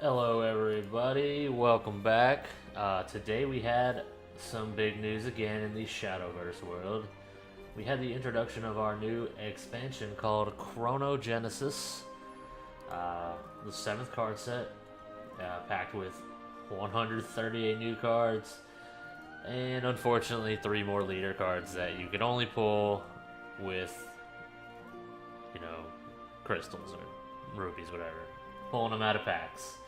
Hello, everybody. Welcome back. Today we had some big news again in the Shadowverse world. We had the introduction of our new expansion called Chronogenesis, the 7th card set, packed with 138 new cards, and unfortunately 3 more leader cards that you can only pull with, crystals or rubies, whatever. Pulling them out of packs.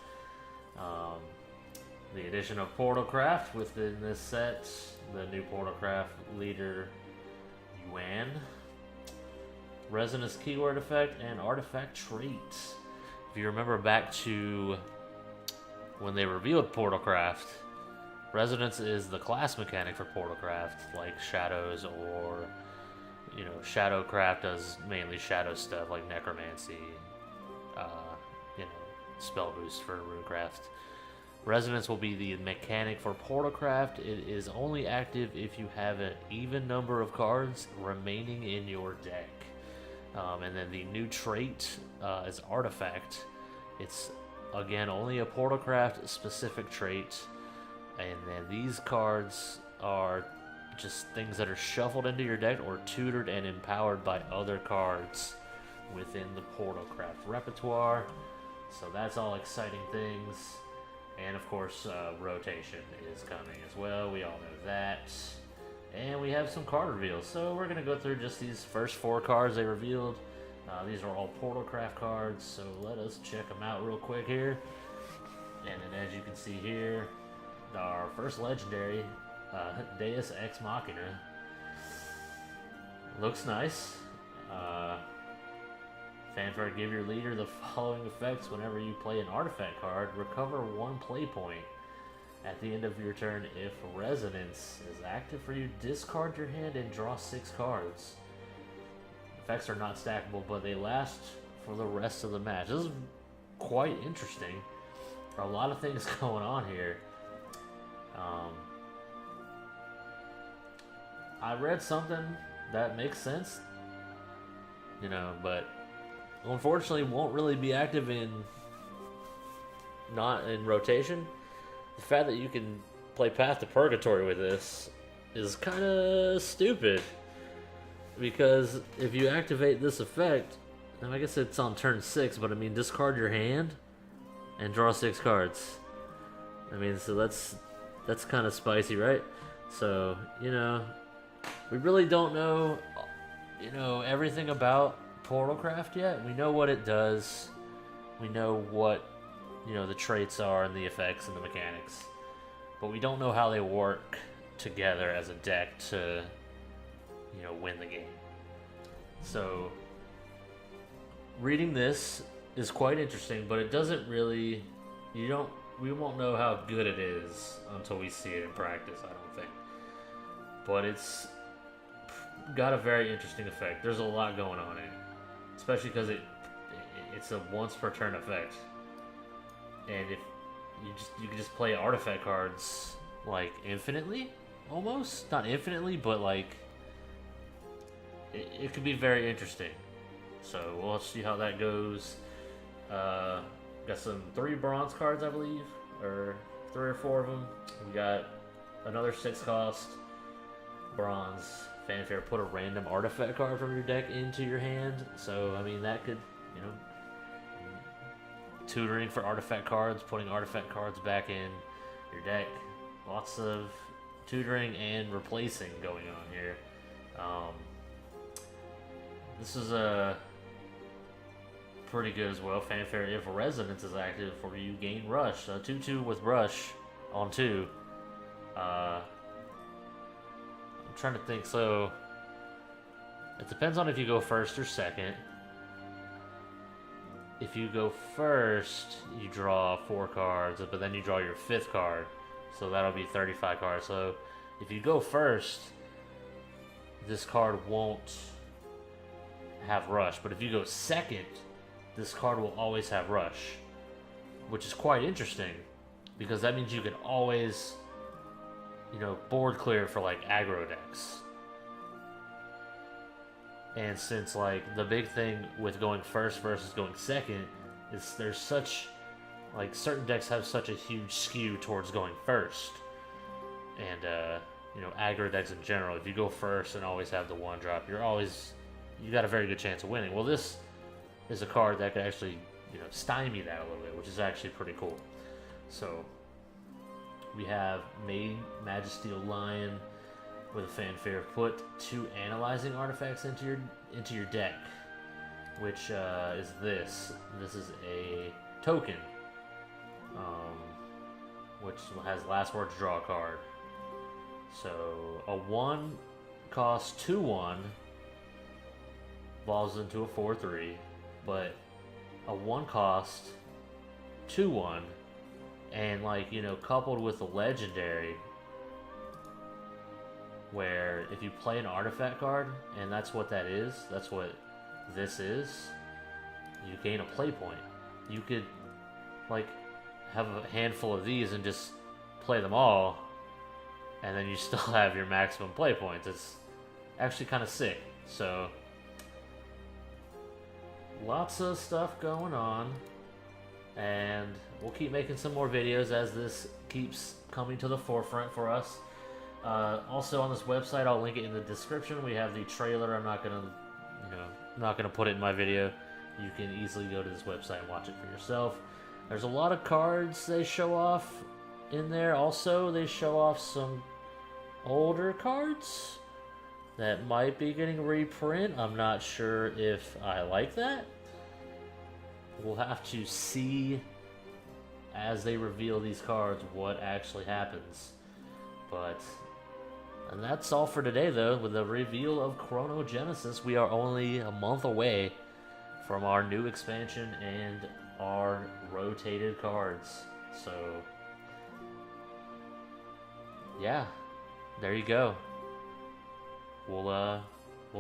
The addition of Portalcraft within this set, the new Portalcraft leader Yuan, Resonance keyword effect, and artifact trait. If you remember back to when they revealed Portalcraft, Resonance is the class mechanic for Portalcraft, like Shadows or, Shadowcraft does mainly shadow stuff like Necromancy, spell boost for Runecraft. Resonance will be the mechanic for Portalcraft. It is only active if you have an even number of cards remaining in your deck. And then the new trait is Artifact. It's, again, only a Portalcraft specific trait. And then these cards are just things that are shuffled into your deck or tutored and empowered by other cards within the Portalcraft repertoire. So that's all exciting things. And of course, rotation is coming as well. We all know that. And we have some card reveals. So we're going to go through just these first 4 cards they revealed. These are all Portalcraft cards, so let us check them out real quick here. And then as you can see here, our first legendary, Deus Ex Machina. Looks nice. Fanfare, give your leader the following effects whenever you play an artifact card. Recover 1 play point at the end of your turn. If Resonance is active for you, discard your hand and draw 6 cards. Effects are not stackable, but they last for the rest of the match. This is quite interesting. There are a lot of things going on here. I read something that makes sense, but unfortunately won't really be active not in rotation. The fact that you can play Path to Purgatory with this is kind of stupid, because if you activate this effect, and I guess it's on turn 6, but discard your hand and draw 6 cards. So that's kind of spicy, right? So, we really don't know, everything about Portalcraft yet. We know what it does. We know what, the traits are and the effects and the mechanics. But we don't know how they work together as a deck to, win the game. So, reading this is quite interesting, but it doesn't really, we won't know how good it is until we see it in practice, I don't think. But it's got a very interesting effect. There's a lot going on in it. Especially because it's a once per turn effect, and if you can just play artifact cards like infinitely, almost not infinitely, but like it could be very interesting. So we'll see how that goes. Got some 3 bronze cards, I believe, or 3 or 4 of them. We got another 6 cost bronze. Fanfare, put a random artifact card from your deck into your hand. So, that could, tutoring for artifact cards, putting artifact cards back in your deck. Lots of tutoring and replacing going on here. This is pretty good as well. Fanfare, if Resonance is active for you, gain Rush. 2/2 with Rush on 2. Trying to think, so it depends on if you go first or second. If you go first, you draw 4 cards, but then you draw your 5th card, so that'll be 35 cards. So if you go first, this card won't have Rush, but if you go second, this card will always have Rush, which is quite interesting, because that means you can always board clear for like aggro decks. And since like the big thing with going first versus going second is there's such like certain decks have such a huge skew towards going first, and you know, aggro decks in general. If you go first and always have the 1-drop, you got a very good chance of winning. Well, this is a card that could actually, you know, stymie that a little bit, which is actually pretty cool. So we have Magisteel Lion with a fanfare. Put 2 analyzing artifacts into your deck, which is this. This is a token, which has last word to draw a card. So a 1 cost 2/1 evolves into a 4/3, but a 1 cost 2/1, and like, you know, coupled with a legendary, where if you play an artifact card, and that's what that is, that's what this is, you gain a play point. You could like have a handful of these and just play them all, and then you still have your maximum play points. It's actually kind of sick. So lots of stuff going on, and we'll keep making some more videos as this keeps coming to the forefront for us. Also on this website, I'll link it in the description. We have the trailer. I'm not gonna put it in my video. You can easily go to this website and watch it for yourself. There's a lot of cards they show off in there. Also, they show off some older cards that might be getting reprint. I'm not sure if I like that. We'll have to see as they reveal these cards what actually happens. And that's all for today, though. With the reveal of Chronogenesis, we are only a month away from our new expansion and our rotated cards. So yeah, there you go. We'll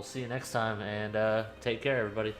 see you next time, and take care, everybody.